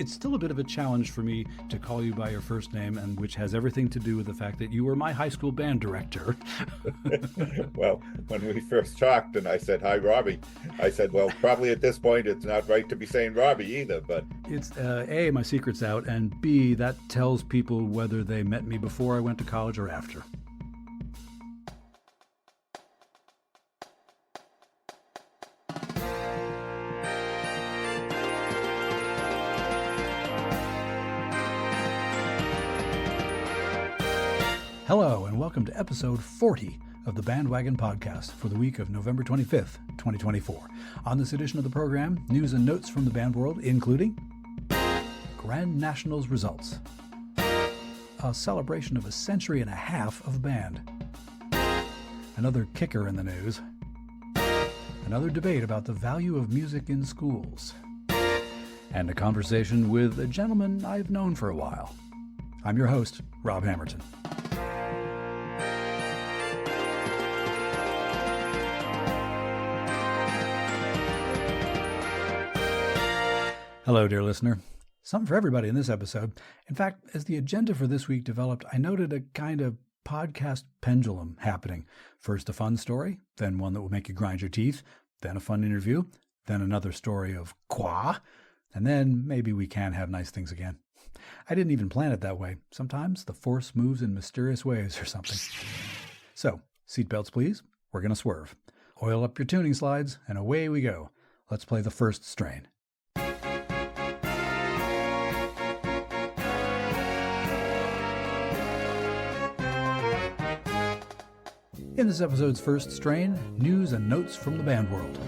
It's still a bit of a challenge for me to call you by your first name, and which has everything to do with the fact that you were my high school band director. Well, when we first talked and I said, "Hi, Robbie," I said, well, probably at this point it's not right to be saying Robbie either, but... It's A, my secret's out, and B, that tells people whether they met me before I went to college or after. Hello, and welcome to episode 40 of the BandWagon podcast for the week of November 25th, 2024. On this edition of the program, news and notes from the band world, including Grand Nationals results, a celebration of a century and a half of band, another kicker in the news, another debate about the value of music in schools, and a conversation with a gentleman I've known for a while. I'm your host, Rob Hammerton. Hello, dear listener. Something for everybody in this episode. In fact, as the agenda for this week developed, I noted a kind of podcast pendulum happening. First a fun story, then one that will make you grind your teeth, then a fun interview, then another story of quoi, and then maybe we can have nice things again. I didn't even plan it that way. Sometimes the force moves in mysterious ways or something. So, seatbelts please, we're going to swerve. Oil up your tuning slides, and away we go. Let's play the first strain. In this episode's first strain, news and notes from the band world.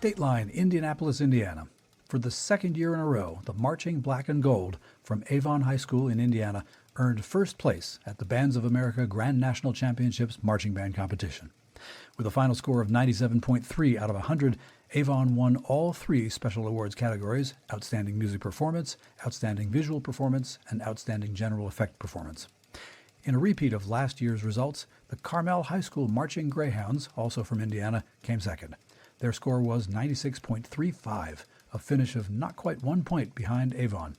Dateline, Indianapolis, Indiana. For the second year in a row, the Marching Black and Gold from Avon High School in Indiana earned first place at the Bands of America Grand National Championships Marching Band Competition. With a final score of 97.3 out of 100, Avon won all three special awards categories: Outstanding Music Performance, Outstanding Visual Performance, and Outstanding General Effect Performance. In a repeat of last year's results, the Carmel High School Marching Greyhounds, also from Indiana, came second. Their score was 96.35, a finish of not quite 1 point behind Avon.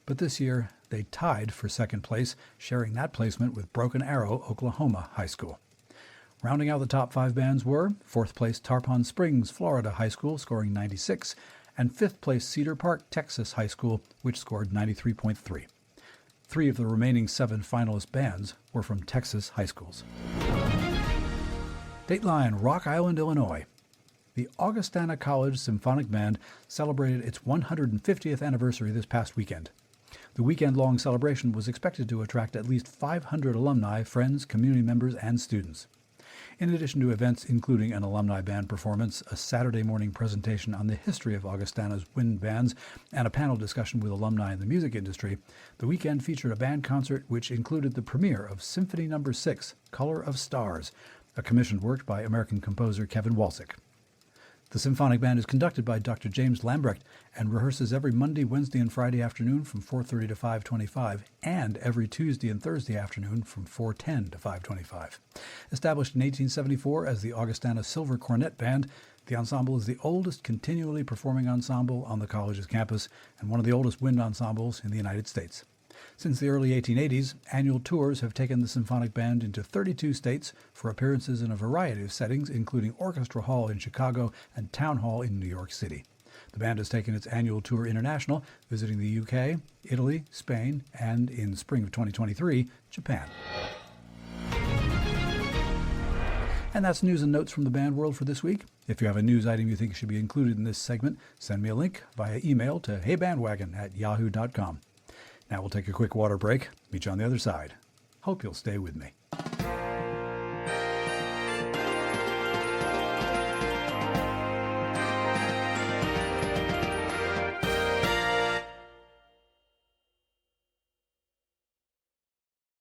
But this year, they tied for second place, sharing that placement with Broken Arrow, Oklahoma High School. Rounding out the top five bands were fourth place Tarpon Springs, Florida High School, scoring 96, and fifth place Cedar Park, Texas High School, which scored 93.3. Three of the remaining seven finalist bands were from Texas high schools. Dateline, Rock Island, Illinois. The Augustana College Symphonic Band celebrated its 150th anniversary this past weekend. The weekend-long celebration was expected to attract at least 500 alumni, friends, community members, and students. In addition to events including an alumni band performance, a Saturday morning presentation on the history of Augustana's wind bands, and a panel discussion with alumni in the music industry, the weekend featured a band concert which included the premiere of Symphony No. 6, Color of Stars, a commissioned work by American composer Kevin Walsick. The Symphonic Band is conducted by Dr. James Lambrecht and rehearses every Monday, Wednesday, and Friday afternoon from 4:30 to 5:25, and every Tuesday and Thursday afternoon from 4:10 to 5:25. Established in 1874 as the Augustana Silver Cornet Band, the ensemble is the oldest continually performing ensemble on the college's campus and one of the oldest wind ensembles in the United States. Since the early 1880s, annual tours have taken the Symphonic Band into 32 states for appearances in a variety of settings, including Orchestra Hall in Chicago and Town Hall in New York City. The band has taken its annual tour international, visiting the UK, Italy, Spain, and in spring of 2023, Japan. And that's news and notes from the band world for this week. If you have a news item you think should be included in this segment, send me a link via email to heybandwagon@yahoo.com. Now we'll take a quick water break. Meet you on the other side. Hope you'll stay with me.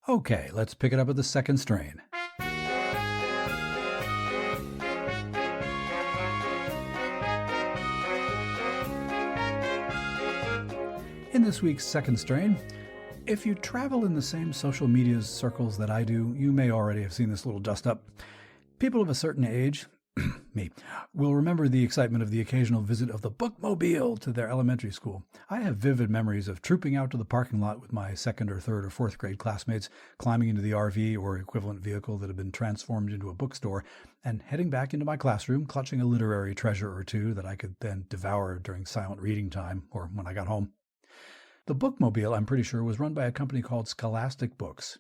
Okay, let's pick it up at the second strain. In this week's second strain, if you travel in the same social media circles that I do, you may already have seen this little dust-up. People of a certain age, me, will remember the excitement of the occasional visit of the bookmobile to their elementary school. I have vivid memories of trooping out to the parking lot with my second or third or fourth grade classmates, climbing into the RV or equivalent vehicle that had been transformed into a bookstore, and heading back into my classroom, clutching a literary treasure or two that I could then devour during silent reading time or when I got home. The bookmobile, I'm pretty sure, was run by a company called Scholastic Books.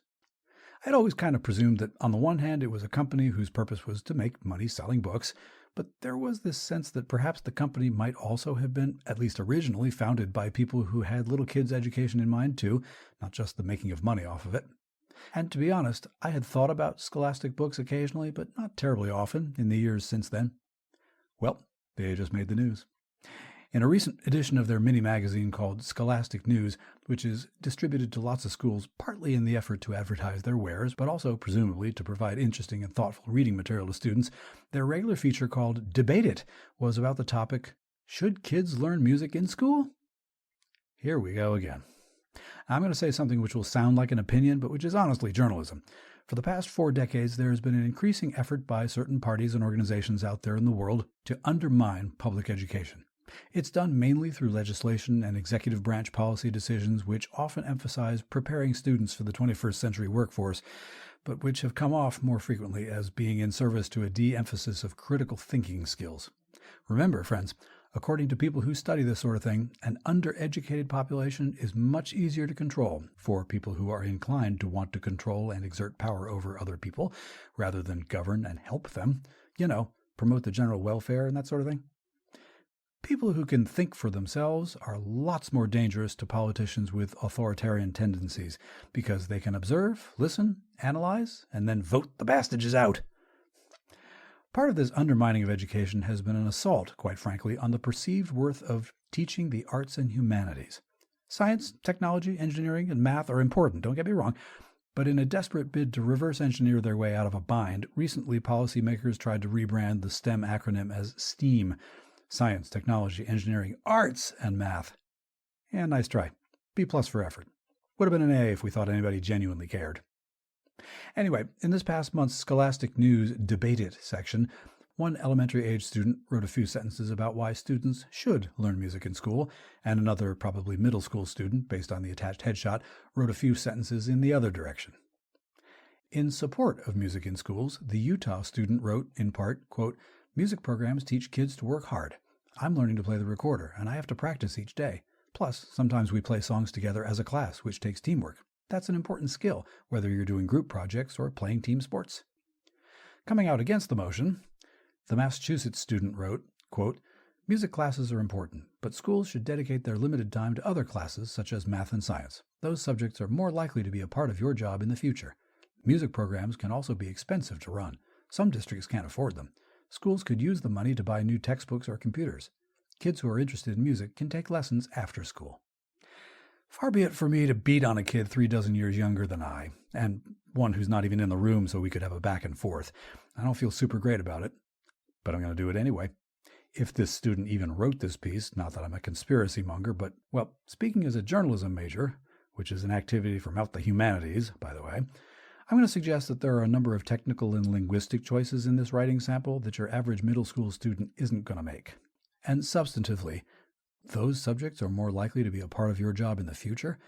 I'd always kind of presumed that on the one hand it was a company whose purpose was to make money selling books, but there was this sense that perhaps the company might also have been, at least originally, founded by people who had little kids' education in mind too, not just the making of money off of it. And to be honest, I had thought about Scholastic Books occasionally, but not terribly often in the years since then. Well, they just made the news. In a recent edition of their mini magazine called Scholastic News, which is distributed to lots of schools partly in the effort to advertise their wares, but also presumably to provide interesting and thoughtful reading material to students, their regular feature called Debate It was about the topic, Should Kids Learn Music in School? Here we go again. I'm going to say something which will sound like an opinion, but which is honestly journalism. For the past 4 decades, there has been an increasing effort by certain parties and organizations out there in the world to undermine public education. It's done mainly through legislation and executive branch policy decisions which often emphasize preparing students for the 21st century workforce, but which have come off more frequently as being in service to a de-emphasis of critical thinking skills. Remember, friends, according to people who study this sort of thing, an undereducated population is much easier to control for people who are inclined to want to control and exert power over other people rather than govern and help them, promote the general welfare and that sort of thing. People who can think for themselves are lots more dangerous to politicians with authoritarian tendencies because they can observe, listen, analyze, and then vote the bastages out. Part of this undermining of education has been an assault, quite frankly, on the perceived worth of teaching the arts and humanities. Science, technology, engineering, and math are important, don't get me wrong, but in a desperate bid to reverse engineer their way out of a bind, recently policymakers tried to rebrand the STEM acronym as STEAM, Science, Technology, Engineering, Arts, and Math. Yeah, nice try. B+ for effort. Would have been an A if we thought anybody genuinely cared. Anyway, in this past month's Scholastic News Debate It section, one elementary-age student wrote a few sentences about why students should learn music in school, and another, probably middle school student, based on the attached headshot, wrote a few sentences in the other direction. In support of music in schools, the Utah student wrote, in part, quote, "Music programs teach kids to work hard. I'm learning to play the recorder, and I have to practice each day. Plus, sometimes we play songs together as a class, which takes teamwork. That's an important skill, whether you're doing group projects or playing team sports." Coming out against the motion, the Massachusetts student wrote, quote, "Music classes are important, but schools should dedicate their limited time to other classes such as math and science. Those subjects are more likely to be a part of your job in the future. Music programs can also be expensive to run. Some districts can't afford them. Schools could use the money to buy new textbooks or computers. Kids who are interested in music can take lessons after school." Far be it for me to beat on a kid 36 years younger than I, and one who's not even in the room so we could have a back and forth. I don't feel super great about it, but I'm going to do it anyway. If this student even wrote this piece, not that I'm a conspiracy monger, but, well, speaking as a journalism major, which is an activity from out the humanities, by the way, I'm going to suggest that there are a number of technical and linguistic choices in this writing sample that your average middle school student isn't going to make. And substantively, those subjects are more likely to be a part of your job in the future.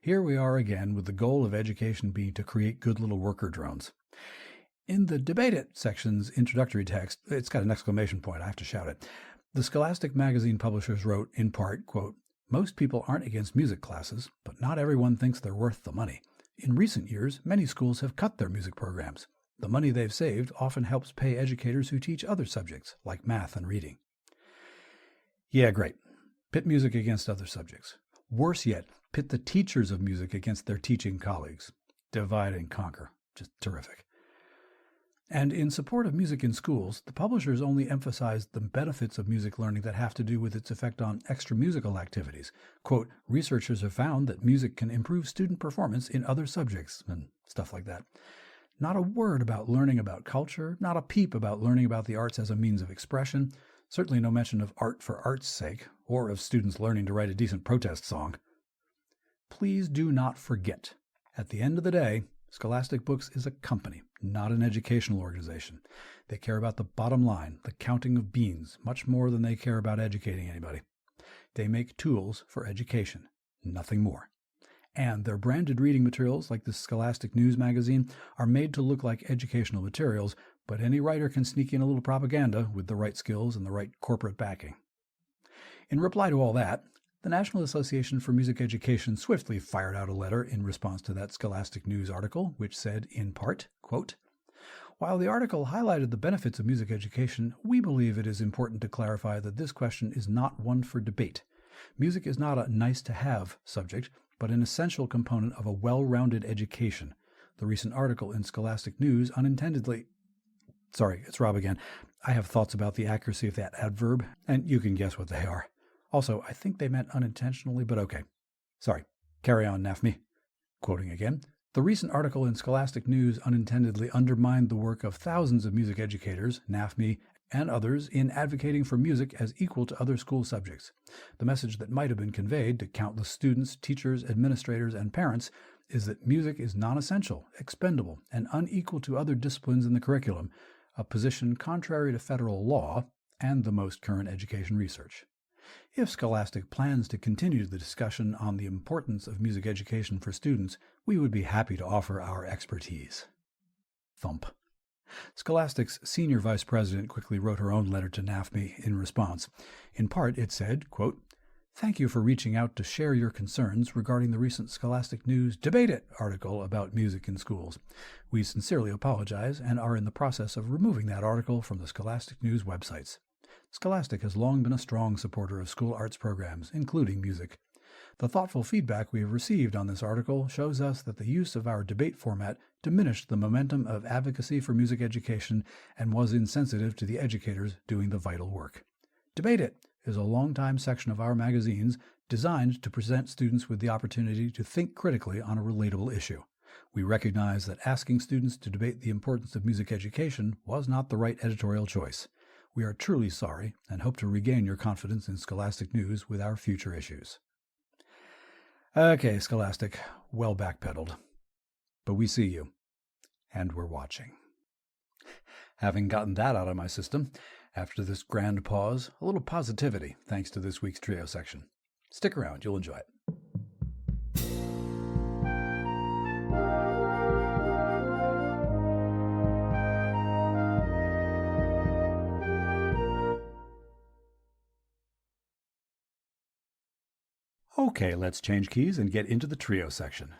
Here we are again with the goal of education being to create good little worker drones. In the Debate It section's introductory text, it's got an exclamation point, I have to shout it. The Scholastic magazine publishers wrote, in part, quote, "Most people aren't against music classes, but not everyone thinks they're worth the money. In recent years, many schools have cut their music programs. The money they've saved often helps pay educators who teach other subjects, like math and reading." Yeah, great. Pit music against other subjects. Worse yet, pit the teachers of music against their teaching colleagues. Divide and conquer. Just terrific. And in support of music in schools, the publishers only emphasized the benefits of music learning that have to do with its effect on extra-musical activities. Quote, "Researchers have found that music can improve student performance in other subjects," and stuff like that. Not a word about learning about culture, not a peep about learning about the arts as a means of expression, certainly no mention of art for art's sake, or of students learning to write a decent protest song. Please do not forget, at the end of the day, Scholastic Books is a company, not an educational organization. They care about the bottom line, the counting of beans, much more than they care about educating anybody. They make tools for education, nothing more. And their branded reading materials, like the Scholastic News magazine, are made to look like educational materials, but any writer can sneak in a little propaganda with the right skills and the right corporate backing. In reply to all that, the National Association for Music Education swiftly fired out a letter in response to that Scholastic News article, which said, in part, quote, "While the article highlighted the benefits of music education, we believe it is important to clarify that this question is not one for debate. Music is not a nice-to-have subject, but an essential component of a well-rounded education. The recent article in Scholastic News unintentionally..." Sorry, it's Rob again. I have thoughts about the accuracy of that adverb, and you can guess what they are. Also, I think they meant unintentionally, but okay. Sorry. Carry on, NAFME. Quoting again, "The recent article in Scholastic News unintendedly undermined the work of thousands of music educators, NAFME, and others in advocating for music as equal to other school subjects. The message that might have been conveyed to countless students, teachers, administrators, and parents is that music is non-essential, expendable, and unequal to other disciplines in the curriculum, a position contrary to federal law and the most current education research. If Scholastic plans to continue the discussion on the importance of music education for students, we would be happy to offer our expertise." Thump. Scholastic's senior vice president quickly wrote her own letter to NAFME in response. In part, it said, quote, "Thank you for reaching out to share your concerns regarding the recent Scholastic News Debate It article about music in schools. We sincerely apologize and are in the process of removing that article from the Scholastic News websites. Scholastic has long been a strong supporter of school arts programs, including music. The thoughtful feedback we have received on this article shows us that the use of our debate format diminished the momentum of advocacy for music education and was insensitive to the educators doing the vital work. Debate It is a long-time section of our magazines designed to present students with the opportunity to think critically on a relatable issue. We recognize that asking students to debate the importance of music education was not the right editorial choice. We are truly sorry and hope to regain your confidence in Scholastic News with our future issues." Okay, Scholastic, well backpedaled. But we see you, and we're watching. Having gotten that out of my system, after this grand pause, a little positivity thanks to this week's trio section. Stick around, you'll enjoy it. Okay, let's change keys and get into the trio section.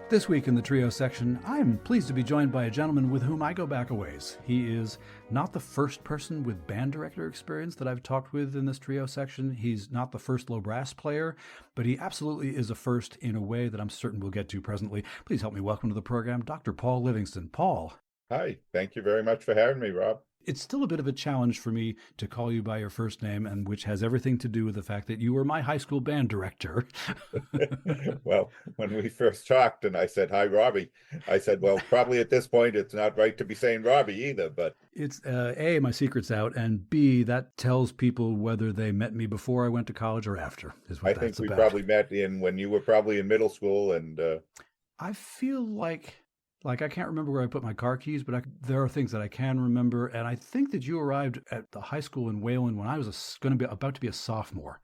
This week in the trio section, I'm pleased to be joined by a gentleman with whom I go back a ways. He is not the first person with band director experience that I've talked with in this trio section. He's not the first low brass player, but he absolutely is a first in a way that I'm certain we'll get to presently. Please help me welcome to the program, Dr. Paul Livingston. Paul. Hi, thank you very much for having me, Rob. It's still a bit of a challenge for me to call you by your first name, and which has everything to do with the fact that you were my high school band director. Well, when we first talked and I said, "Hi, Robbie," I said, well, probably at this point, it's not right to be saying Robbie either, but... It's A, my secret's out, and B, that tells people whether they met me before I went to college or after, is what I that's think we about. probably met when you were probably in middle school, and... I feel like I can't remember where I put my car keys, but there are things that I can remember. And I think that you arrived at the high school in Wayland when I was about to be a sophomore.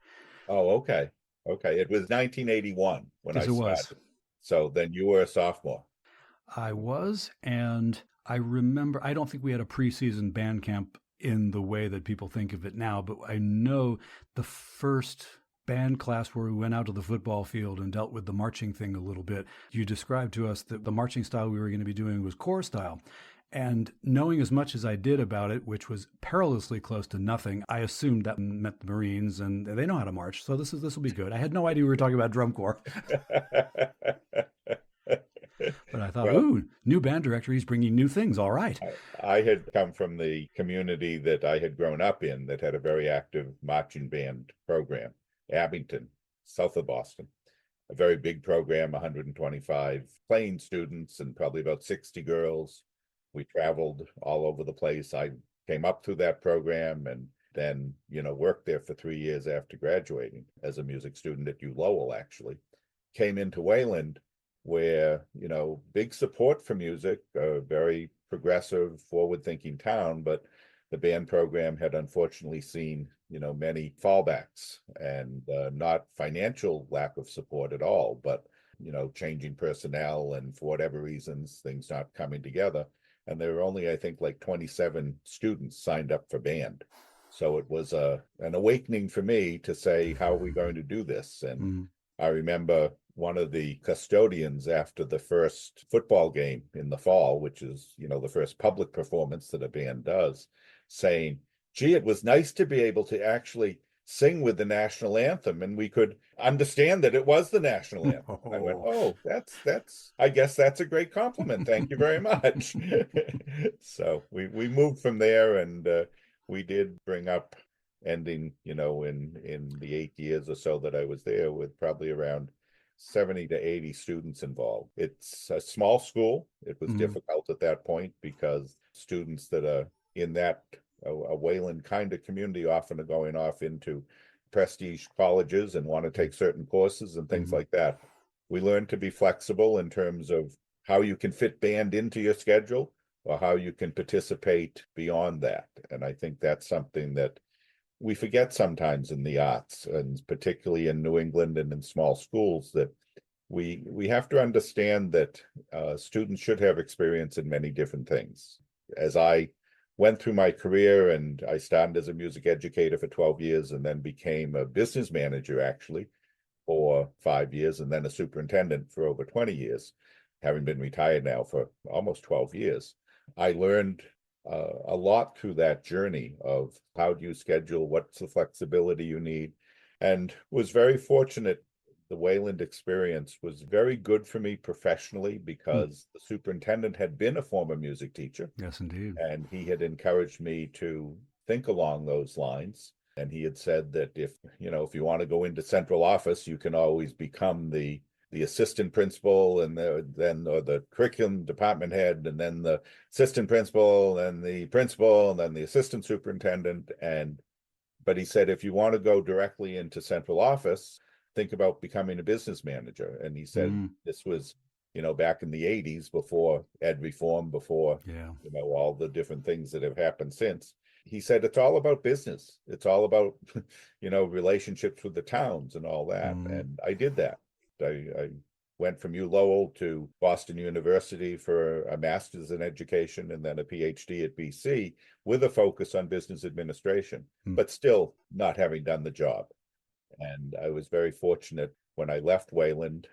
Oh, okay. Okay. It was 1981 when I started. Was. So then you were a sophomore. I was, and I remember, I don't think we had a preseason band camp in the way that people think of it now, but I know the first band class where we went out to the football field and dealt with the marching thing a little bit, you described to us that the marching style we were going to be doing was corps style. And knowing as much as I did about it, which was perilously close to nothing, I assumed that meant the Marines, and they know how to march. So this will be good. I had no idea we were talking about drum corps. But I thought, ooh, new band director, he's bringing new things. All right. I had come from the community that I had grown up in that had a very active marching band program. Abington, south of Boston, a very big program, 125 plain students and probably about 60 girls. We traveled all over the place. I came up through that program and then, worked there for 3 years after graduating as a music student at U Lowell, actually. Came into Wayland where, big support for music, a very progressive, forward-thinking town, but the band program had unfortunately seen, many fallbacks and not financial lack of support at all, but, changing personnel and for whatever reasons, things not coming together. And there were only, I think, like 27 students signed up for band. So it was an awakening for me to say, how are we going to do this? And I remember one of the custodians after the first football game in the fall, which is, the first public performance that a band does, saying, gee, it was nice to be able to actually sing with the national anthem and we could understand that it was the national anthem. I went, oh, I guess that's a great compliment. Thank you very much. So we moved from there, and we did bring up ending, in the 8 years or so that I was there, with probably around 70 to 80 students involved. It's a small school. It was difficult at that point because students that are in that a Wayland kind of community often are going off into prestige colleges and want to take certain courses and things like that. We learned to be flexible in terms of how you can fit band into your schedule or how you can participate beyond that. And I think that's something that we forget sometimes in the arts, and particularly in New England and in small schools, that we have to understand that students should have experience in many different things. As I went through my career, and I started as a music educator for 12 years and then became a business manager actually for 5 years, and then a superintendent for over 20 years, having been retired now for almost 12 years. I learned a lot through that journey of how do you schedule, what's the flexibility you need, and was very fortunate. The Wayland experience was very good for me professionally because the superintendent had been a former music teacher. Yes, indeed. And he had encouraged me to think along those lines. And he had said that if you want to go into central office, you can always become the assistant principal, and then the curriculum department head, and then the assistant principal, and the principal, and then the assistant superintendent. But he said, if you want to go directly into central office, think about becoming a business manager. And he said this was, back in the 80s, before ed reform, before, all the different things that have happened since. He said, it's all about business. It's all about, relationships with the towns and all that. And I did that. I went from U Lowell to Boston University for a master's in education and then a PhD at BC with a focus on business administration, but still not having done the job. And I was very fortunate when I left Wayland,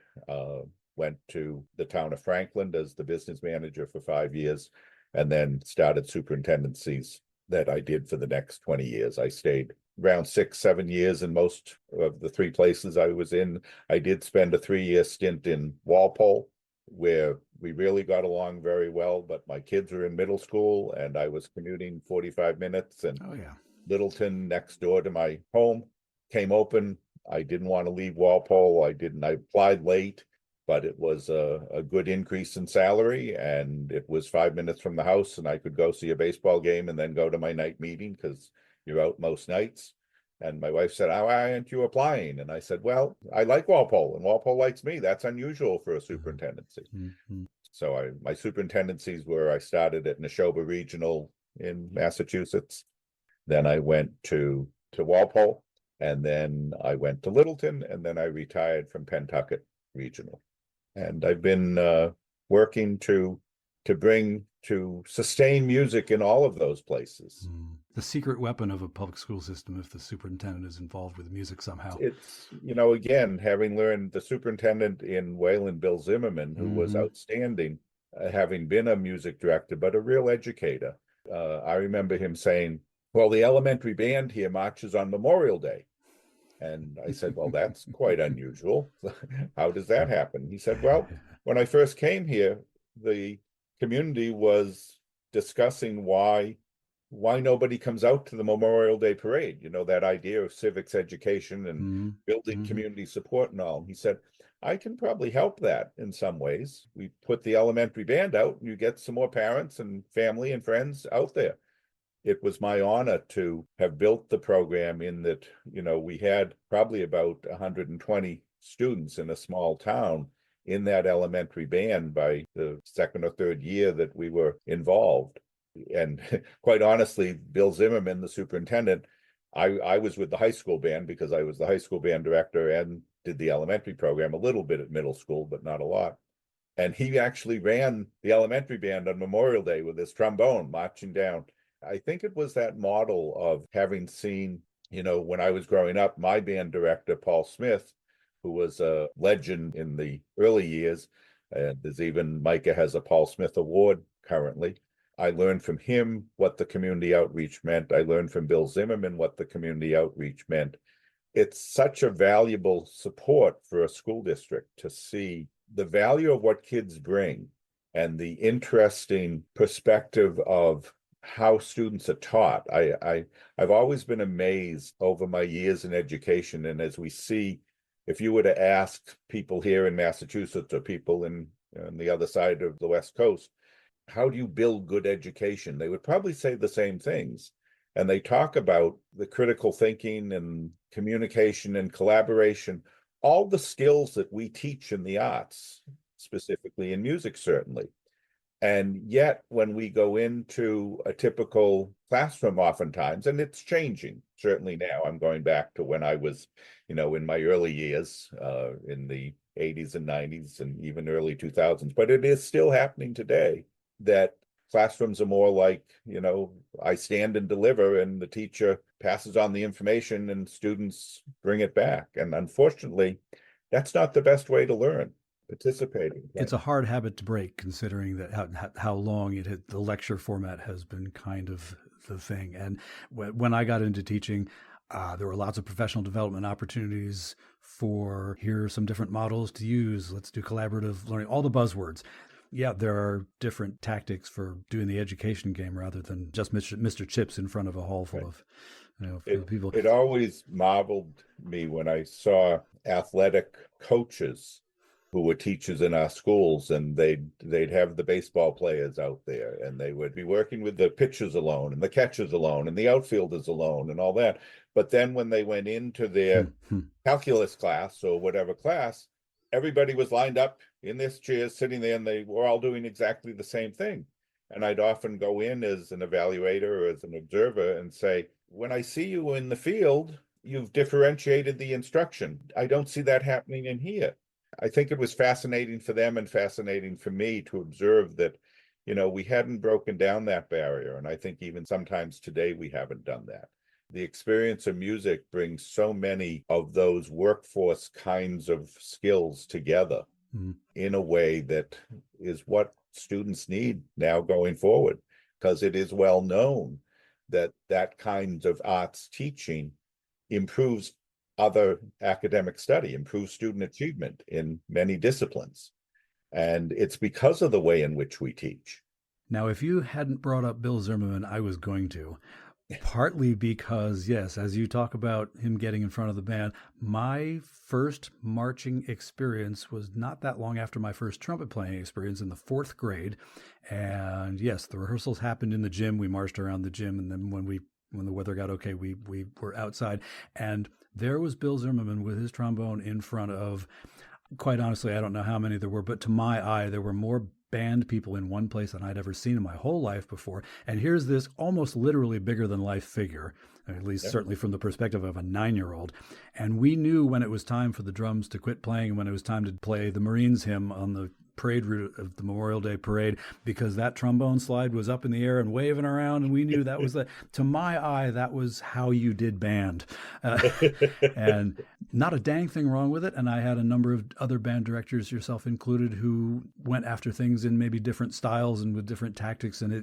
went to the town of Franklin as the business manager for 5 years, and then started superintendencies that I did for the next 20 years. I stayed around 6-7 years in most of the three places I was in. I did spend a 3-year stint in Walpole, where we really got along very well, but my kids were in middle school and I was commuting 45 minutes, and Littleton, next door to my home, came open. I didn't want to leave Walpole. I applied late, but it was a good increase in salary, and it was 5 minutes from the house, and I could go see a baseball game and then go to my night meeting because you're out most nights. And my wife said, "Oh, why aren't you applying?" And I said, well, I like Walpole and Walpole likes me. That's unusual for a superintendency. So my superintendencies were, I started at Neshoba Regional in Massachusetts. Then I went to Walpole, and then I went to Littleton, and then I retired from Pentucket Regional. And I've been working to sustain music in all of those places. The secret weapon of a public school system, if the superintendent is involved with music somehow. It's, again, having learned the superintendent in Wayland, Bill Zimmerman, who was outstanding, having been a music director, but a real educator. I remember him saying, well, the elementary band here marches on Memorial Day. And I said, well, that's quite unusual. How does that happen? He said, well, when I first came here, the community was discussing why nobody comes out to the Memorial Day parade, that idea of civics education and building community support and all. He said, I can probably help that in some ways. We put the elementary band out and you get some more parents and family and friends out there. it was my honor to have built the program in that, we had probably about 120 students in a small town in that elementary band by the second or third year that we were involved. And quite honestly, Bill Zimmerman, the superintendent, I was with the high school band because I was the high school band director and did the elementary program a little bit at middle school, but not a lot. And he actually ran the elementary band on Memorial Day with his trombone marching down. I think it was that model of having seen, when I was growing up, my band director, Paul Smith, who was a legend in the early years. There's even Micah has a Paul Smith Award currently. I learned from him what the community outreach meant. I learned from Bill Zimmerman what the community outreach meant. It's such a valuable support for a school district to see the value of what kids bring and the interesting perspective of how students are taught. I've always been amazed over my years in education. And as we see, if you were to ask people here in Massachusetts or people on the other side of the West Coast, how do you build good education? They would probably say the same things. And they talk about the critical thinking and communication and collaboration, all the skills that we teach in the arts, specifically in music, certainly. And yet, when we go into a typical classroom, oftentimes, and it's changing, certainly now, I'm going back to when I was, in my early years, in the 80s and 90s and even early 2000s, but it is still happening today that classrooms are more like, I stand and deliver and the teacher passes on the information and students bring it back. And unfortunately, that's not the best way to learn. Participating. It's a hard habit to break, considering that how long the lecture format has been kind of the thing. And when I got into teaching, there were lots of professional development opportunities for here are some different models to use. Let's do collaborative learning, all the buzzwords. Yeah, there are different tactics for doing the education game rather than just Mr. Chips in front of a hall full of people. It always marveled me when I saw athletic coaches who were teachers in our schools, and they'd have the baseball players out there, and they would be working with the pitchers alone and the catchers alone and the outfielders alone and all that. But then when they went into their calculus class or whatever class, everybody was lined up in their chairs, sitting there, and they were all doing exactly the same thing. And I'd often go in as an evaluator or as an observer and say, when I see you in the field, you've differentiated the instruction. I don't see that happening in here. I think it was fascinating for them and fascinating for me to observe that, we hadn't broken down that barrier. And I think even sometimes today we haven't done that. The experience of music brings so many of those workforce kinds of skills together in a way that is what students need now going forward, because it is well known that kind of arts teaching improves other academic study, improves student achievement in many disciplines. And it's because of the way in which we teach. Now, if you hadn't brought up Bill Zimmerman, I was going to. Partly because, yes, as you talk about him getting in front of the band, my first marching experience was not that long after my first trumpet playing experience in the 4th grade. And yes, the rehearsals happened in the gym. We marched around the gym. And then when the weather got okay, we were outside. And there was Bill Zimmerman with his trombone in front of, quite honestly, I don't know how many there were, but to my eye, there were more band people in one place than I'd ever seen in my whole life before. And here's this almost literally bigger than life figure, at least certainly from the perspective of a 9-year-old. And we knew when it was time for the drums to quit playing and when it was time to play the Marines hymn on the parade route of the Memorial Day parade, because that trombone slide was up in the air and waving around, and we knew that was to my eye, that was how you did band. And not a dang thing wrong with it. And I had a number of other band directors, yourself included, who went after things in maybe different styles and with different tactics. And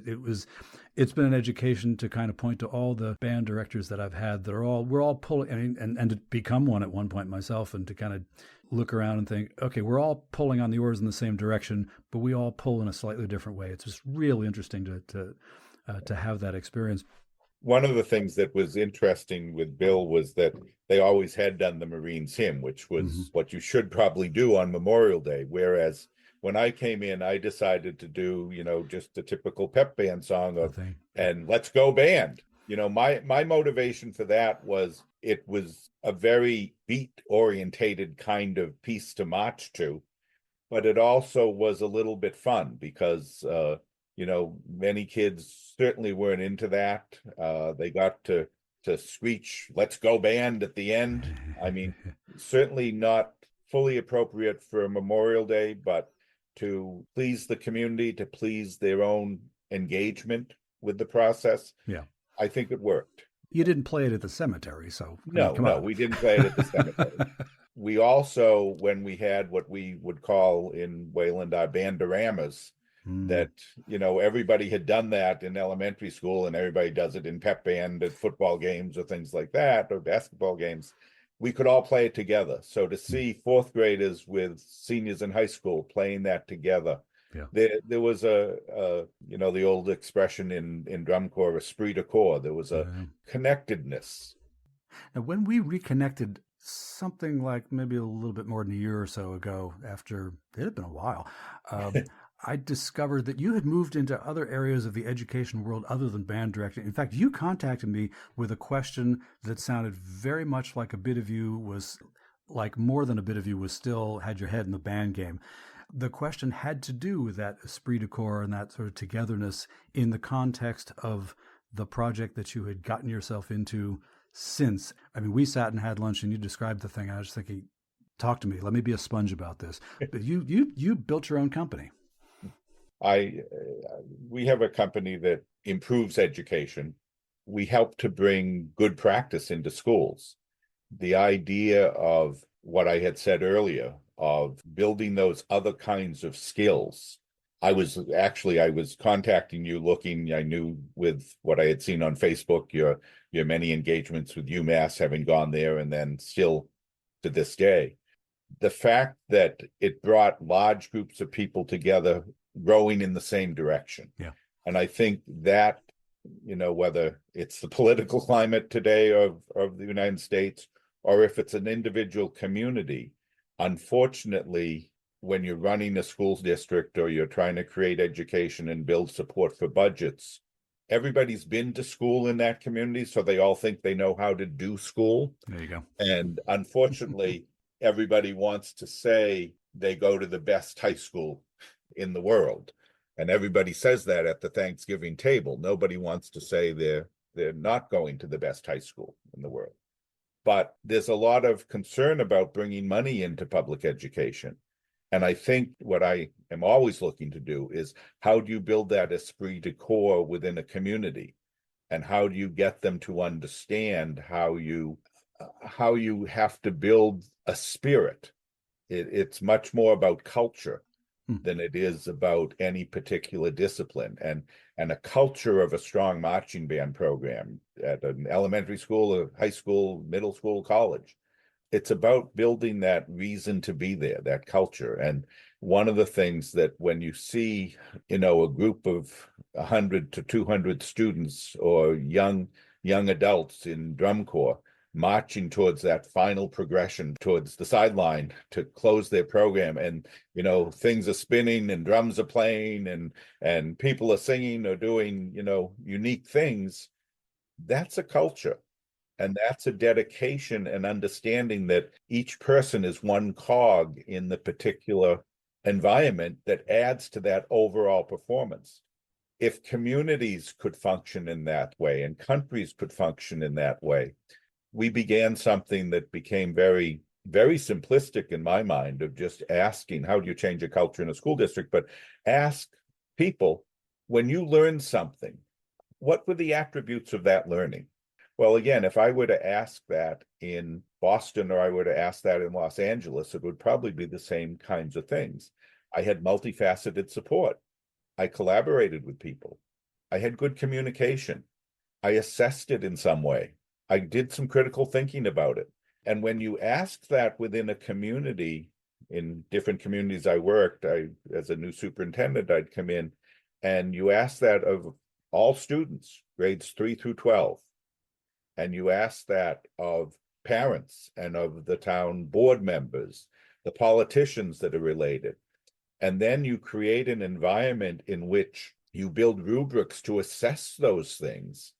it's been an education to kind of point to all the band directors that I've had that we're all pulling, and to become one at one point myself, and to kind of look around and think, okay, we're all pulling on the oars in the same direction, but we all pull in a slightly different way. It's just really interesting to have that experience. One of the things that was interesting with Bill was that they always had done the Marines hymn, which was what you should probably do on Memorial Day, whereas when I came in, I decided to do, just the typical pep band song of, thing. and let's go band. My motivation for that was it was a very beat orientated kind of piece to march to, but it also was a little bit fun because, many kids certainly weren't into that. They got to screech, let's go band at the end. I mean, certainly not fully appropriate for Memorial Day, but to please the community, to please their own engagement with the process. Yeah. I think it worked. You didn't play it at the cemetery, so No, we didn't play it at the cemetery. We also, when we had what we would call in Wayland our bandoramas, that, everybody had done that in elementary school and everybody does it in pep band at football games or things like that, or basketball games. We could all play it together. So to see fourth graders with seniors in high school playing that together, there was the old expression in drum corps, esprit de corps. There was a connectedness. Now, when we reconnected something like maybe a little bit more than a year or so ago, after it had been a while, I discovered that you had moved into other areas of the education world other than band directing. In fact, you contacted me with a question that sounded very much like a bit of you was, like more than a bit of you was still had your head in the band game. The question had to do with that esprit de corps and that sort of togetherness in the context of the project that you had gotten yourself into since. I mean, we sat and had lunch and you described the thing. I was thinking, talk to me. Let me be a sponge about this. But you built your own company. We have a company that improves education. We help to bring good practice into schools. The idea of what I had said earlier, of building those other kinds of skills. I was contacting you looking, I knew with what I had seen on Facebook, your many engagements with UMass, having gone there and then still to this day. The fact that it brought large groups of people together rowing in the same direction. Yeah. And I think that, whether it's the political climate today of the United States, or if it's an individual community, unfortunately, when you're running a school district or you're trying to create education and build support for budgets, everybody's been to school in that community, so they all think they know how to do school. There you go. And unfortunately, everybody wants to say they go to the best high school in the world. And everybody says that at the Thanksgiving table. Nobody wants to say they're not going to the best high school in the world. But there's a lot of concern about bringing money into public education. And I think what I am always looking to do is, how do you build that esprit de corps within a community? And how do you get them to understand how you have to build a spirit? It's much more about culture than it is about any particular discipline, and a culture of a strong marching band program at an elementary school, a high school, middle school, college. It's about building that reason to be there, that culture. And one of the things that when you see, a group of 100 to 200 students or young adults in drum corps marching towards that final progression towards the sideline to close their program, and things are spinning and drums are playing and people are singing or doing unique things, that's a culture. And that's a dedication and understanding that each person is one cog in the particular environment that adds to that overall performance. If communities could function in that way and countries could function in that way, we began something that became very, very simplistic in my mind, of just asking, how do you change a culture in a school district? But ask people, when you learn something, what were the attributes of that learning? Well, again, if I were to ask that in Boston or I were to ask that in Los Angeles, it would probably be the same kinds of things. I had multifaceted support. I collaborated with people. I had good communication. I assessed it in some way. I did some critical thinking about it. And when you ask that within a community, in different communities I worked, as a new superintendent, I'd come in, and you ask that of all students, grades 3 through 12. And you ask that of parents and of the town board members, the politicians that are related. And then you create an environment in which you build rubrics to assess those things,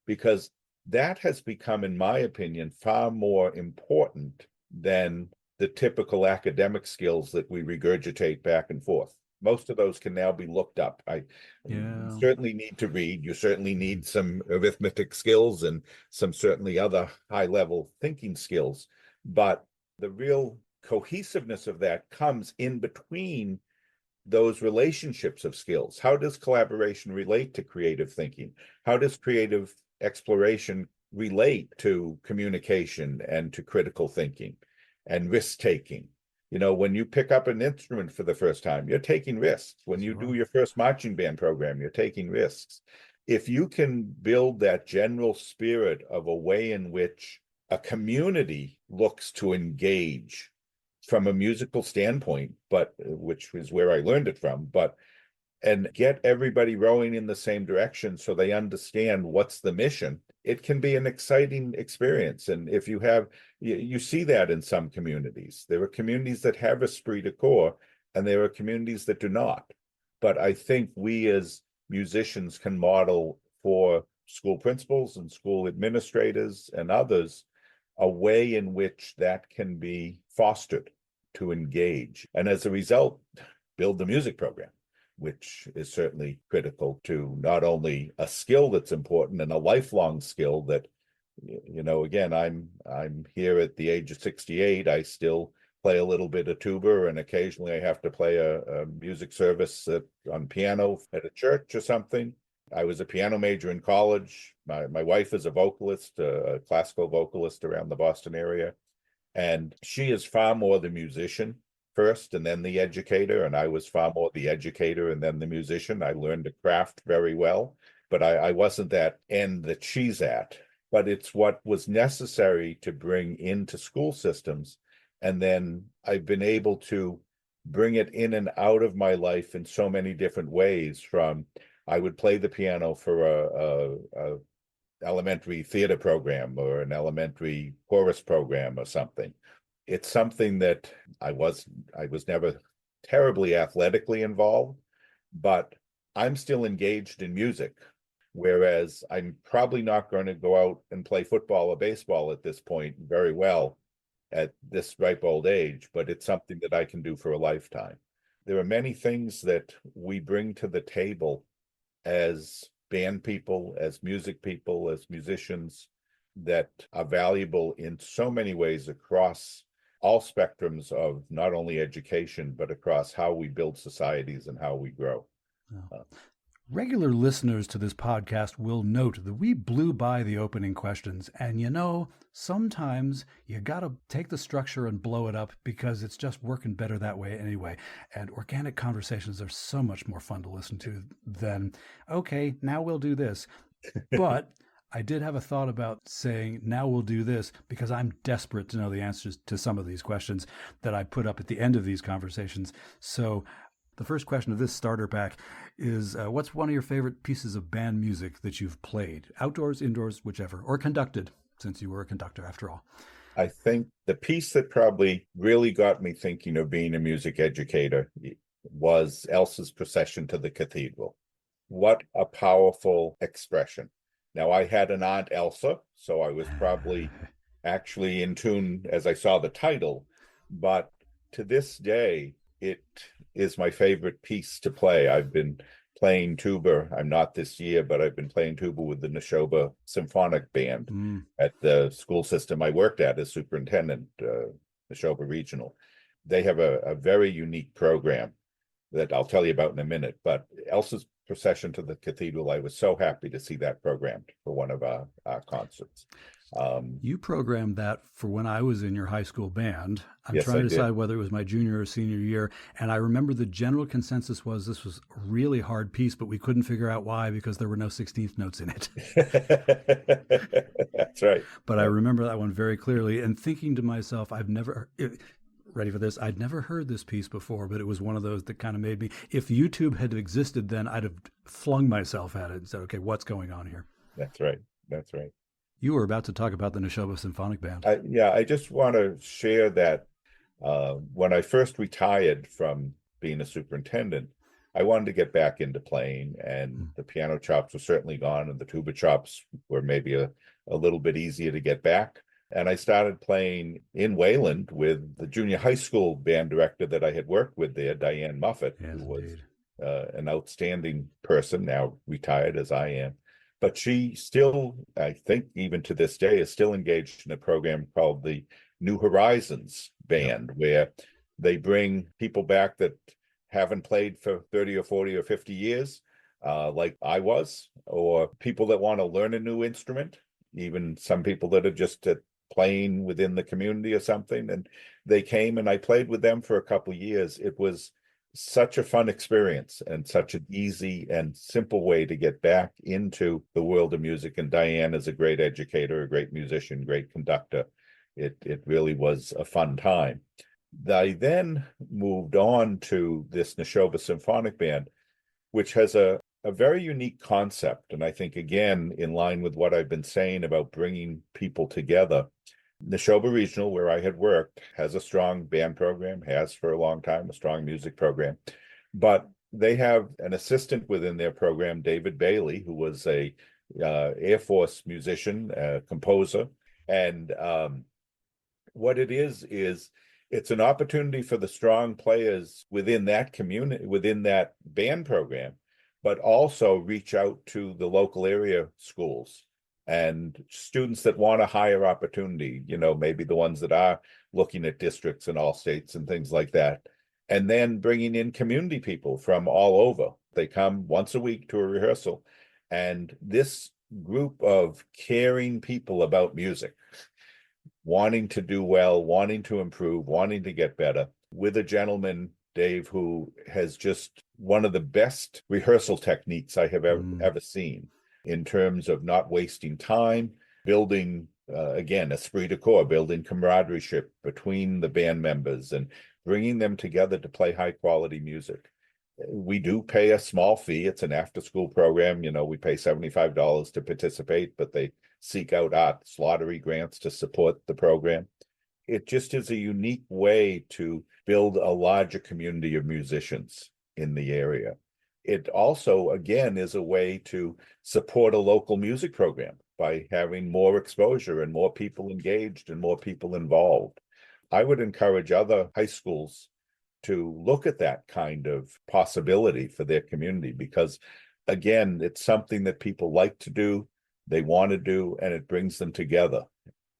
because that has become, in my opinion, far more important than the typical academic skills that we regurgitate back and forth. Most of those can now be looked up. You certainly need to read. You certainly need some arithmetic skills and some certainly other high-level thinking skills. But the real cohesiveness of that comes in between those relationships of skills. How does collaboration relate to creative thinking? How does creative exploration relate to communication and to critical thinking and risk-taking? You know, when you pick up an instrument for the first time, you're taking risks. When you do your first marching band program, you're taking risks. If you can build that general spirit of a way in which a community looks to engage from a musical standpoint, but which is where I learned it from, and get everybody rowing in the same direction so they understand what's the mission, it can be an exciting experience. And if you see that in some communities. There are communities that have esprit de corps, and there are communities that do not. But I think we as musicians can model for school principals and school administrators and others a way in which that can be fostered to engage. And as a result, build the music program, which is certainly critical to not only a skill that's important and a lifelong skill that, you know, again, I'm here at the age of 68. I still play a little bit of tuba, and occasionally I have to play a music service on piano at a church or something. I was a piano major in college. My wife is a vocalist, a classical vocalist around the Boston area. And she is far more the musician first and then the educator. And I was far more the educator and then the musician. I learned to craft very well, but I wasn't that end that she's at. But it's what was necessary to bring into school systems. And then I've been able to bring it in and out of my life in so many different ways. From I would play the piano for a elementary theater program or an elementary chorus program or something. It's something that I was never terribly athletically involved, but I'm still engaged in music. Whereas I'm probably not going to go out and play football or baseball at this point very well at this ripe old age, but it's something that I can do for a lifetime. There are many things that we bring to the table as band people, as music people, as musicians, that are valuable in so many ways across all spectrums of not only education, but across how we build societies and how we grow. Oh. Regular listeners to this podcast will note that we blew by the opening questions. And you know, sometimes you got to take the structure and blow it up because it's just working better that way anyway. And organic conversations are so much more fun to listen to than, okay, now we'll do this. But I did have a thought about saying, now we'll do this, because I'm desperate to know the answers to some of these questions that I put up at the end of these conversations. So the first question of this starter pack is, what's one of your favorite pieces of band music that you've played? Outdoors, indoors, whichever, or conducted, since you were a conductor after all. I think the piece that probably really got me thinking of being a music educator was Elsa's Procession to the Cathedral. What a powerful expression. Now, I had an aunt Elsa, so I was probably actually in tune as I saw the title, but to this day, it is my favorite piece to play. I've been playing tuba. I'm not this year, but I've been playing tuba with the Neshoba Symphonic Band at the school system I worked at as superintendent, Neshoba Regional. They have a very unique program that I'll tell you about in a minute. But Elsa's Procession to the Cathedral, I was so happy to see that programmed for one of our concerts. You programmed that for when I was in your high school band. I'm Yes, trying I to did. decide whether it was my junior or senior year. And I remember the general consensus was this was a really hard piece, but we couldn't figure out why because there were no 16th notes in it. That's right. But I remember that one very clearly and thinking to myself, ready for this? I'd never heard this piece before, but it was one of those that kind of made me, if YouTube had existed then, I'd have flung myself at it and said, okay, what's going on here? That's right. That's right. You were about to talk about the Neshoba Symphonic Band. I just want to share that when I first retired from being a superintendent, I wanted to get back into playing, and the piano chops were certainly gone, and the tuba chops were maybe a little bit easier to get back. And I started playing in Wayland with the junior high school band director that I had worked with there, Diane Muffett, Yes, who was indeed. an outstanding person, now retired as I am. But she still, I think even to this day, is still engaged in a program called the New Horizons Band, where they bring people back that haven't played for 30 or 40 or 50 years, like I was, or people that want to learn a new instrument, even some people that are just playing within the community or something. And they came and I played with them for a couple of years. It was such a fun experience and such an easy and simple way to get back into the world of music. And Diane is a great educator, a great musician, great conductor. It really was a fun time. I then moved on to this Neshoba Symphonic Band, which has a very unique concept. And I think, again, in line with what I've been saying about bringing people together, Neshoba Regional, where I had worked, has a strong band program, has for a long time, a strong music program. But they have an assistant within their program, David Bailey, who was a Air Force musician, composer. And what it is it's an opportunity for the strong players within that community, within that band program, but also reach out to the local area schools and students that want a higher opportunity, maybe the ones that are looking at districts in all states and things like that. And then bringing in community people from all over. They come once a week to a rehearsal. And this group of caring people about music, wanting to do well, wanting to improve, wanting to get better, with a gentleman, Dave, who has just one of the best rehearsal techniques I have ever seen in terms of not wasting time, building, again, esprit de corps, building camaraderie between the band members and bringing them together to play high quality music. We do pay a small fee. It's an after-school program. We pay $75 to participate, but they seek out arts lottery grants to support the program. It just is a unique way to build a larger community of musicians in the area. It also, again, is a way to support a local music program by having more exposure and more people engaged and more people involved. I would encourage other high schools to look at that kind of possibility for their community because, again, it's something that people like to do, they want to do, and it brings them together.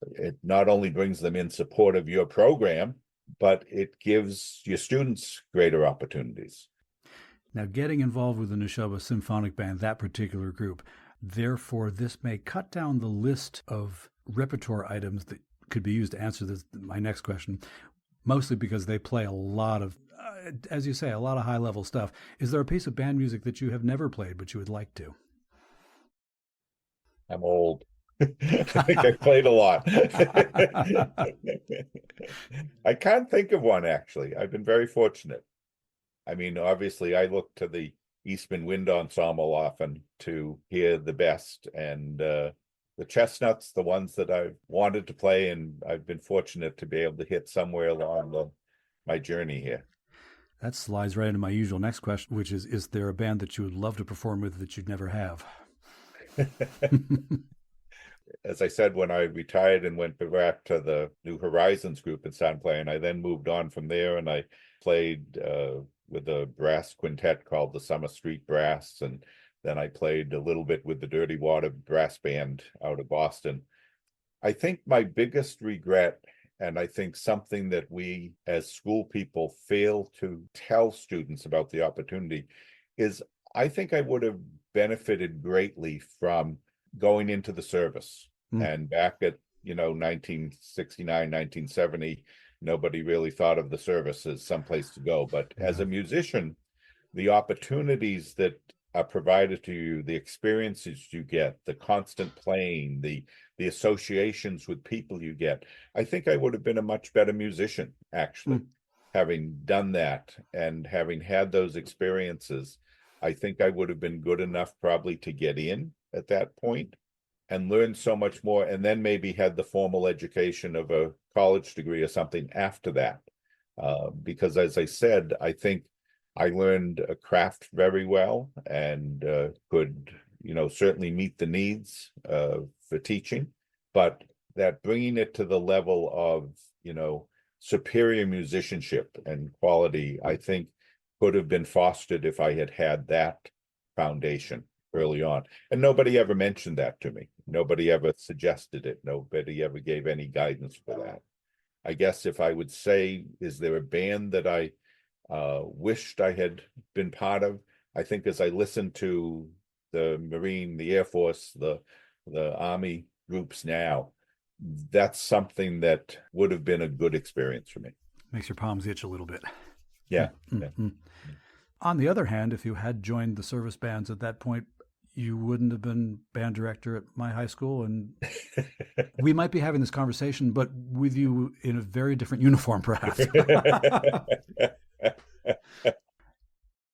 It not only brings them in support of your program, but it gives your students greater opportunities. Now, getting involved with the Neshoba Symphonic Band, that particular group, therefore, this may cut down the list of repertoire items that could be used to answer my next question, mostly because they play a lot of, as you say, a lot of high-level stuff. Is there a piece of band music that you have never played but you would like to? I'm old. I think I played a lot. I can't think of one, actually. I've been very fortunate. I mean, obviously, I look to the Eastman Wind Ensemble often to hear the best. And the Chestnuts, the ones that I've wanted to play, and I've been fortunate to be able to hit somewhere along my journey here. That slides right into my usual next question, which is there a band that you would love to perform with that you'd never have? As I said, when I retired and went back to the New Horizons group and started playing, I then moved on from there and I played with a brass quintet called the Summer Street Brass. And then I played a little bit with the Dirty Water Brass Band out of Boston. I think my biggest regret, and I think something that we as school people fail to tell students about the opportunity, is I think I would have benefited greatly from going into the service. And back at 1969, 1970, nobody really thought of the service as someplace to go. But as a musician, the opportunities that are provided to you, the experiences you get, the constant playing, the associations with people you get, I think I would have been a much better musician, actually, having done that and having had those experiences. I think I would have been good enough probably to get in at that point and learn so much more, and then maybe had the formal education of a college degree or something after that. Because as I said, I think I learned a craft very well and could, certainly meet the needs for teaching, but that bringing it to the level of, superior musicianship and quality, I think could have been fostered if I had had that foundation early on. And nobody ever mentioned that to me. Nobody ever suggested it. Nobody ever gave any guidance for that. I guess if I would say, is there a band that I wished I had been part of? I think as I listened to the Marine, the Air Force, the Army groups now, that's something that would have been a good experience for me. Makes your palms itch a little bit. Yeah. Mm-hmm. On the other hand, if you had joined the service bands at that point, you wouldn't have been band director at my high school, and we might be having this conversation, but with you in a very different uniform, perhaps.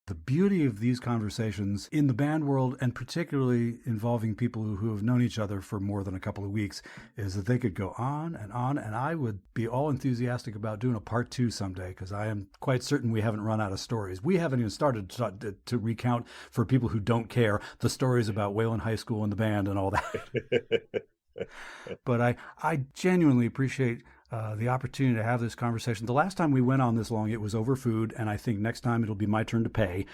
The beauty of these conversations in the band world, and particularly involving people who have known each other for more than a couple of weeks, is that they could go on, and I would be all enthusiastic about doing a part 2 someday, because I am quite certain we haven't run out of stories. We haven't even started to recount, for people who don't care, the stories about Wayland High School and the band and all that. But I genuinely appreciate the opportunity to have this conversation. The last time we went on this long, it was over food, and I think next time it'll be my turn to pay.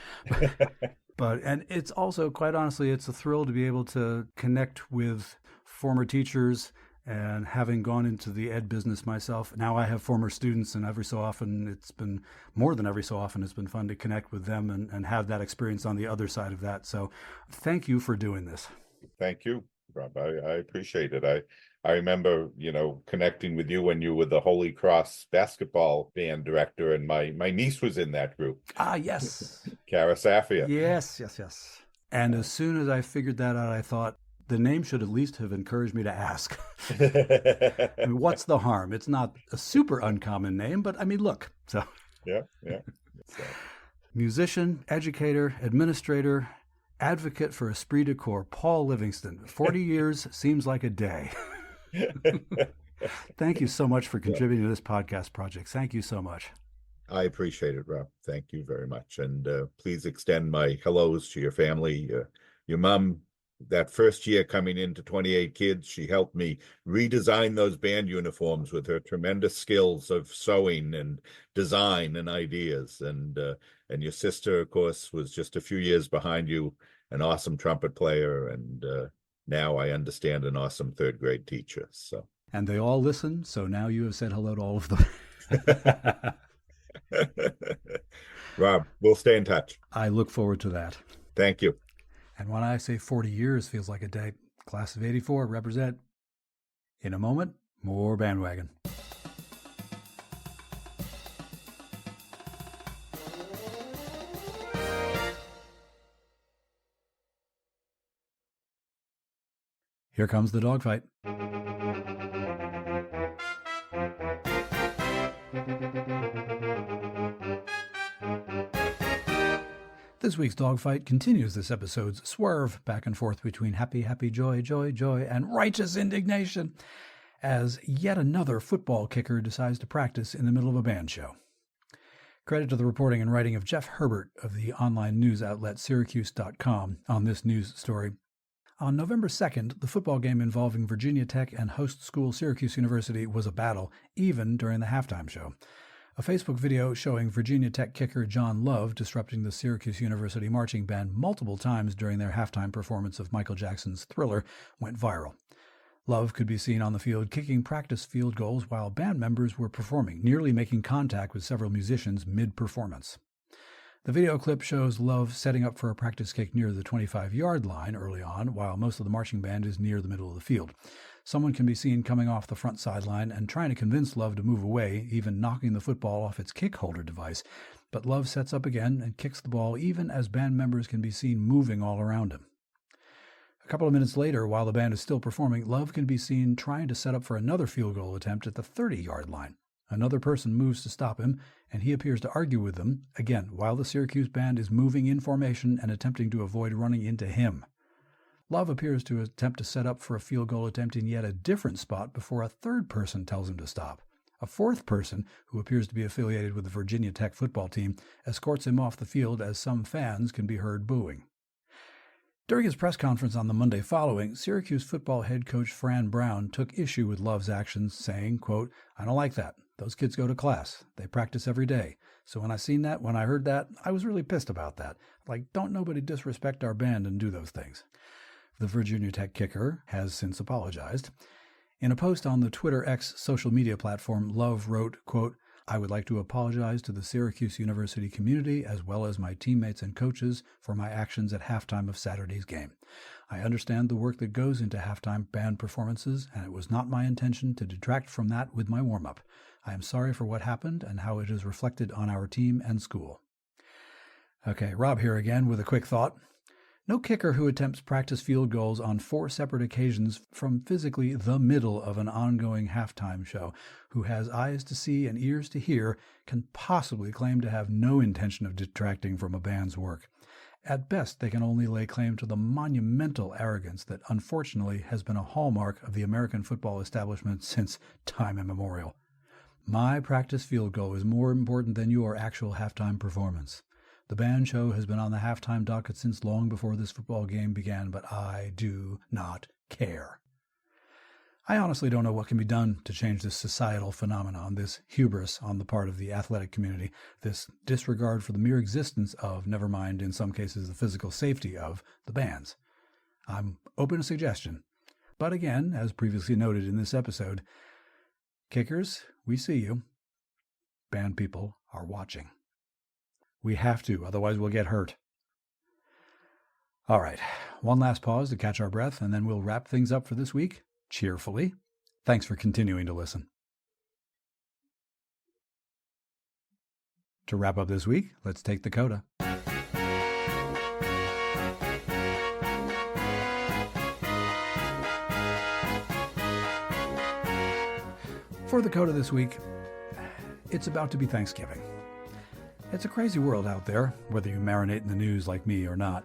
And it's also, quite honestly, it's a thrill to be able to connect with former teachers, and having gone into the ed business myself, now I have former students, and every so often, it's been fun to connect with them and have that experience on the other side of that. So thank you for doing this. Thank you, Rob. I appreciate it. I remember, connecting with you when you were the Holy Cross basketball band director, and my niece was in that group. Ah, yes. Cara Safia. Yes. And as soon as I figured that out, I thought the name should at least have encouraged me to ask. I mean, what's the harm? It's not a super uncommon name, but I mean, look. So Yeah. Musician, educator, administrator, advocate for Esprit de Corps, Paul Livingston. 40 years seems like a day. Thank you so much for contributing to this podcast project. Thank you so much. I appreciate it, Rob. Thank you very much. And please extend my hellos to your family. Your mom, that first year coming into 28 kids, she helped me redesign those band uniforms with her tremendous skills of sewing and design and ideas. And your sister, of course, was just a few years behind you, an awesome trumpet player, and now I understand an awesome third grade teacher. So. And they all listen, so now you have said hello to all of them. Rob, we'll stay in touch. I look forward to that. Thank you. And when I say 40 years feels like a day, class of 84 represent. In a moment, more BandWagon. Here comes the dogfight. This week's dogfight continues this episode's swerve back and forth between happy, happy, joy, joy, joy, and righteous indignation, as yet another football kicker decides to practice in the middle of a band show. Credit to the reporting and writing of Jeff Herbert of the online news outlet Syracuse.com on this news story. On November 2nd, the football game involving Virginia Tech and host school Syracuse University was a battle, even during the halftime show. A Facebook video showing Virginia Tech kicker John Love disrupting the Syracuse University marching band multiple times during their halftime performance of Michael Jackson's Thriller went viral. Love could be seen on the field kicking practice field goals while band members were performing, nearly making contact with several musicians mid-performance. The video clip shows Love setting up for a practice kick near the 25-yard line early on, while most of the marching band is near the middle of the field. Someone can be seen coming off the front sideline and trying to convince Love to move away, even knocking the football off its kick holder device. But Love sets up again and kicks the ball even as band members can be seen moving all around him. A couple of minutes later, while the band is still performing, Love can be seen trying to set up for another field goal attempt at the 30-yard line. Another person moves to stop him, and he appears to argue with them, again, while the Syracuse band is moving in formation and attempting to avoid running into him. Love appears to attempt to set up for a field goal attempt in yet a different spot before a third person tells him to stop. A fourth person, who appears to be affiliated with the Virginia Tech football team, escorts him off the field as some fans can be heard booing. During his press conference on the Monday following, Syracuse football head coach Fran Brown took issue with Love's actions, saying, quote, "I don't like that. Those kids go to class. They practice every day. So when I heard that, I was really pissed about that. Like, don't nobody disrespect our band and do those things." The Virginia Tech kicker has since apologized. In a post on the Twitter X social media platform, Love wrote, quote, "I would like to apologize to the Syracuse University community as well as my teammates and coaches for my actions at halftime of Saturday's game. I understand the work that goes into halftime band performances, and it was not my intention to detract from that with my warm-up. I am sorry for what happened and how it is reflected on our team and school." Okay, Rob here again with a quick thought. No kicker who attempts practice field goals on 4 separate occasions from physically the middle of an ongoing halftime show, who has eyes to see and ears to hear, can possibly claim to have no intention of detracting from a band's work. At best, they can only lay claim to the monumental arrogance that unfortunately has been a hallmark of the American football establishment since time immemorial. My practice field goal is more important than your actual halftime performance. The band show has been on the halftime docket since long before this football game began, but I do not care. I honestly don't know what can be done to change this societal phenomenon, this hubris on the part of the athletic community, this disregard for the mere existence of, never mind in some cases the physical safety of, the bands. I'm open to suggestion. But again, as previously noted in this episode, kickers, we see you. Band people are watching. We have to, otherwise we'll get hurt. All right, one last pause to catch our breath, and then we'll wrap things up for this week, cheerfully. Thanks for continuing to listen. To wrap up this week, let's take the CODA. For the CODA this week, it's about to be Thanksgiving. It's a crazy world out there, whether you marinate in the news like me or not.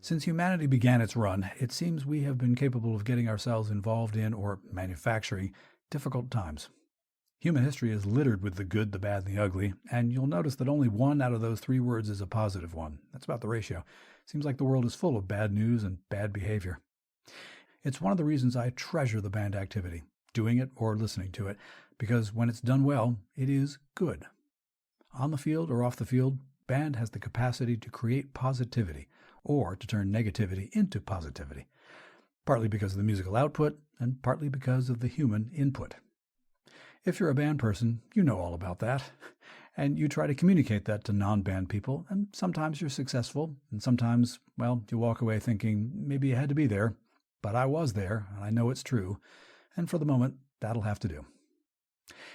Since humanity began its run, it seems we have been capable of getting ourselves involved in, or manufacturing, difficult times. Human history is littered with the good, the bad, and the ugly, and you'll notice that only 1 out of those 3 words is a positive one. That's about the ratio. Seems like the world is full of bad news and bad behavior. It's one of the reasons I treasure the band activity, doing it or listening to it, because when it's done well, it is good. On the field or off the field, band has the capacity to create positivity or to turn negativity into positivity, partly because of the musical output and partly because of the human input. If you're a band person, you know all about that, and you try to communicate that to non-band people, and sometimes you're successful, and sometimes, well, you walk away thinking, maybe you had to be there, but I was there, and I know it's true, and for the moment, that'll have to do.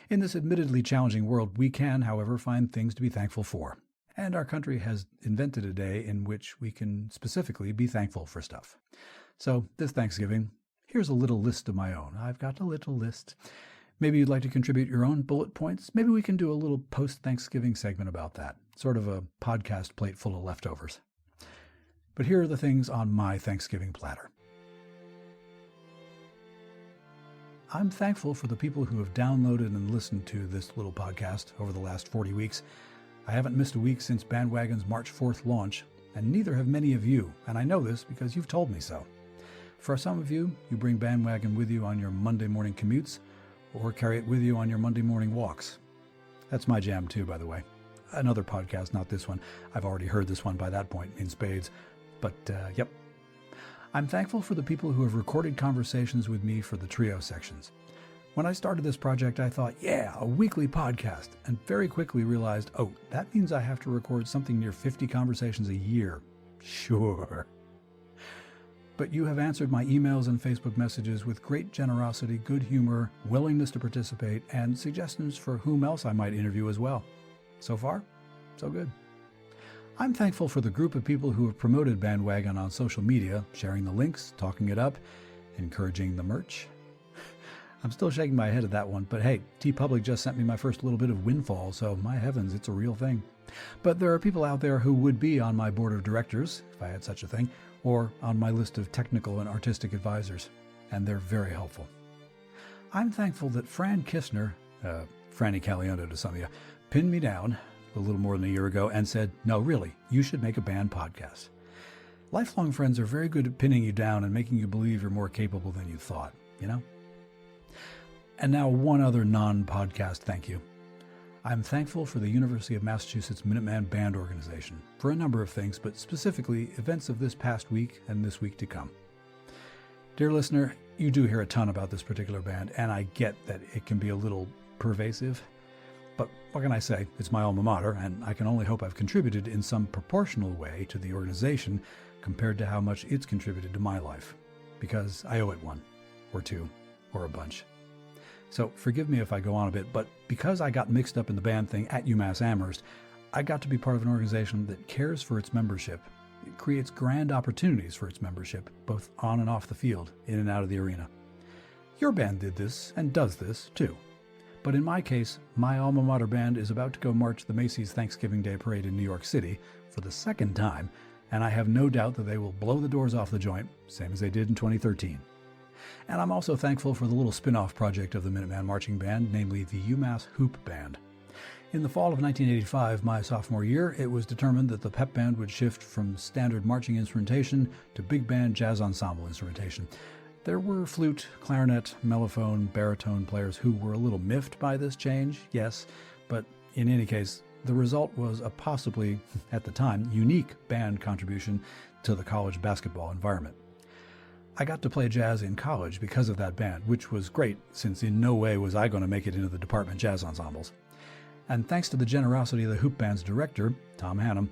In this admittedly challenging world, we can, however, find things to be thankful for. And our country has invented a day in which we can specifically be thankful for stuff. So this Thanksgiving, here's a little list of my own. I've got a little list. Maybe you'd like to contribute your own bullet points. Maybe we can do a little post-Thanksgiving segment about that. Sort of a podcast plate full of leftovers. But here are the things on my Thanksgiving platter. I'm thankful for the people who have downloaded and listened to this little podcast over the last 40 weeks. I haven't missed a week since BandWagon's March 4th launch, and neither have many of you, and I know this because you've told me so. For some of you, you bring BandWagon with you on your Monday morning commutes, or carry it with you on your Monday morning walks. That's my jam too, by the way. Another podcast, not this one. I've already heard this one by that point in spades. But, yep. I'm thankful for the people who have recorded conversations with me for the trio sections. When I started this project, I thought, yeah, a weekly podcast, and very quickly realized, oh, that means I have to record something near 50 conversations a year. Sure. But you have answered my emails and Facebook messages with great generosity, good humor, willingness to participate, and suggestions for whom else I might interview as well. So far, so good. I'm thankful for the group of people who have promoted BandWagon on social media, sharing the links, talking it up, encouraging the merch. I'm still shaking my head at that one, but hey, TeePublic just sent me my first little bit of windfall, so my heavens, it's a real thing. But there are people out there who would be on my board of directors, if I had such a thing, or on my list of technical and artistic advisors, and they're very helpful. I'm thankful that Fran Kistner, Franny Caliendo to some of you, pinned me down a little more than a year ago and said, no, really, you should make a band podcast. Lifelong friends are very good at pinning you down and making you believe you're more capable than you thought, you know? And now one other non-podcast thank you. I'm thankful for the University of Massachusetts Minuteman Band Organization for a number of things, but specifically events of this past week and this week to come. Dear listener, you do hear a ton about this particular band, and I get that it can be a little pervasive. But what can I say? It's my alma mater, and I can only hope I've contributed in some proportional way to the organization compared to how much it's contributed to my life. Because I owe it one, or two, or a bunch. So forgive me if I go on a bit, but because I got mixed up in the band thing at UMass Amherst, I got to be part of an organization that cares for its membership. It creates grand opportunities for its membership, both on and off the field, in and out of the arena. Your band did this, and does this, too. But in my case, my alma mater band is about to go march the Macy's Thanksgiving Day Parade in New York City for the second time, and I have no doubt that they will blow the doors off the joint, same as they did in 2013. And I'm also thankful for the little spin-off project of the Minuteman Marching Band, namely the UMass Hoop Band. In the fall of 1985, my sophomore year, it was determined that the pep band would shift from standard marching instrumentation to big band jazz ensemble instrumentation. There were flute, clarinet, mellophone, baritone players who were a little miffed by this change, yes, but in any case, the result was a possibly, at the time, unique band contribution to the college basketball environment. I got to play jazz in college because of that band, which was great, since in no way was I going to make it into the department jazz ensembles. And thanks to the generosity of the Hoop Band's director, Tom Hannum,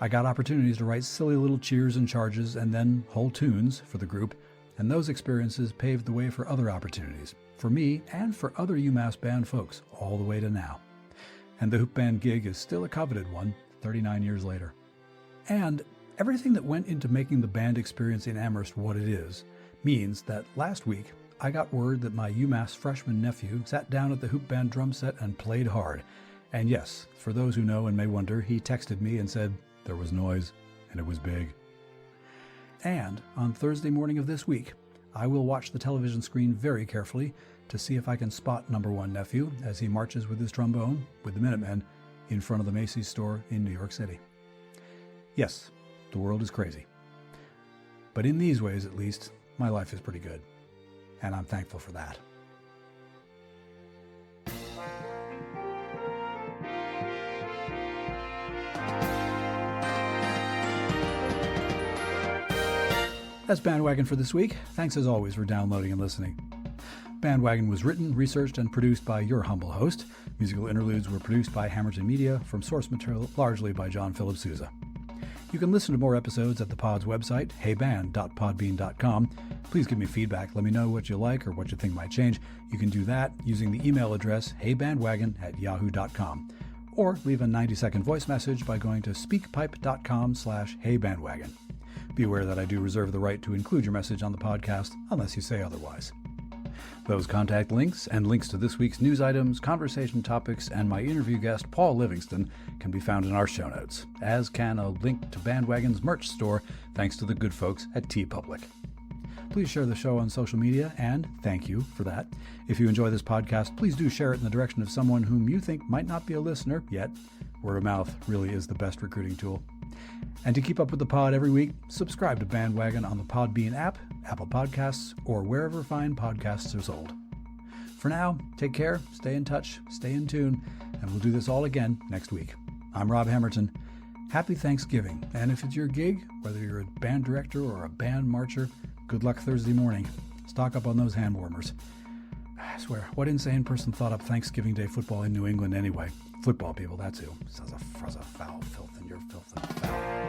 I got opportunities to write silly little cheers and charges and then whole tunes for the group, and those experiences paved the way for other opportunities, for me and for other UMass band folks, all the way to now. And the Hoop Band gig is still a coveted one, 39 years later. And everything that went into making the band experience in Amherst what it is means that last week I got word that my UMass freshman nephew sat down at the Hoop Band drum set and played hard. And yes, for those who know and may wonder, he texted me and said there was noise and it was big. And on Thursday morning of this week, I will watch the television screen very carefully to see if I can spot number one nephew as he marches with his trombone, with the Minutemen, in front of the Macy's store in New York City. Yes, the world is crazy. But in these ways, at least, my life is pretty good. And I'm thankful for that. That's BandWagon for this week. Thanks as always for downloading and listening. BandWagon was written, researched, and produced by your humble host. Musical interludes were produced by Hammerton Media, from source material largely by John Philip Sousa. You can listen to more episodes at the pod's website, heyband.podbean.com. Please give me feedback. Let me know what you like or what you think might change. You can do that using the email address heybandwagon@yahoo.com. Or leave a 90-second voice message by going to speakpipe.com/heybandwagon. Be aware that I do reserve the right to include your message on the podcast unless you say otherwise. Those contact links and links to this week's news items, conversation topics, and my interview guest, Paul Livingston, can be found in our show notes, as can a link to BandWagon's merch store, thanks to the good folks at TeePublic. Please share the show on social media, and thank you for that. If you enjoy this podcast, please do share it in the direction of someone whom you think might not be a listener yet. Word of mouth really is the best recruiting tool. And to keep up with the pod every week, subscribe to BandWagon on the Podbean app, Apple Podcasts, or wherever fine podcasts are sold. For now, take care, stay in touch, stay in tune, and we'll do this all again next week. I'm Rob Hammerton. Happy Thanksgiving, and if it's your gig, whether you're a band director or a band marcher, good luck Thursday morning. Stock up on those hand warmers. I swear, what insane person thought up Thanksgiving Day football in New England anyway? Football people, that's who. Sounds a foul filth in your filth and foul.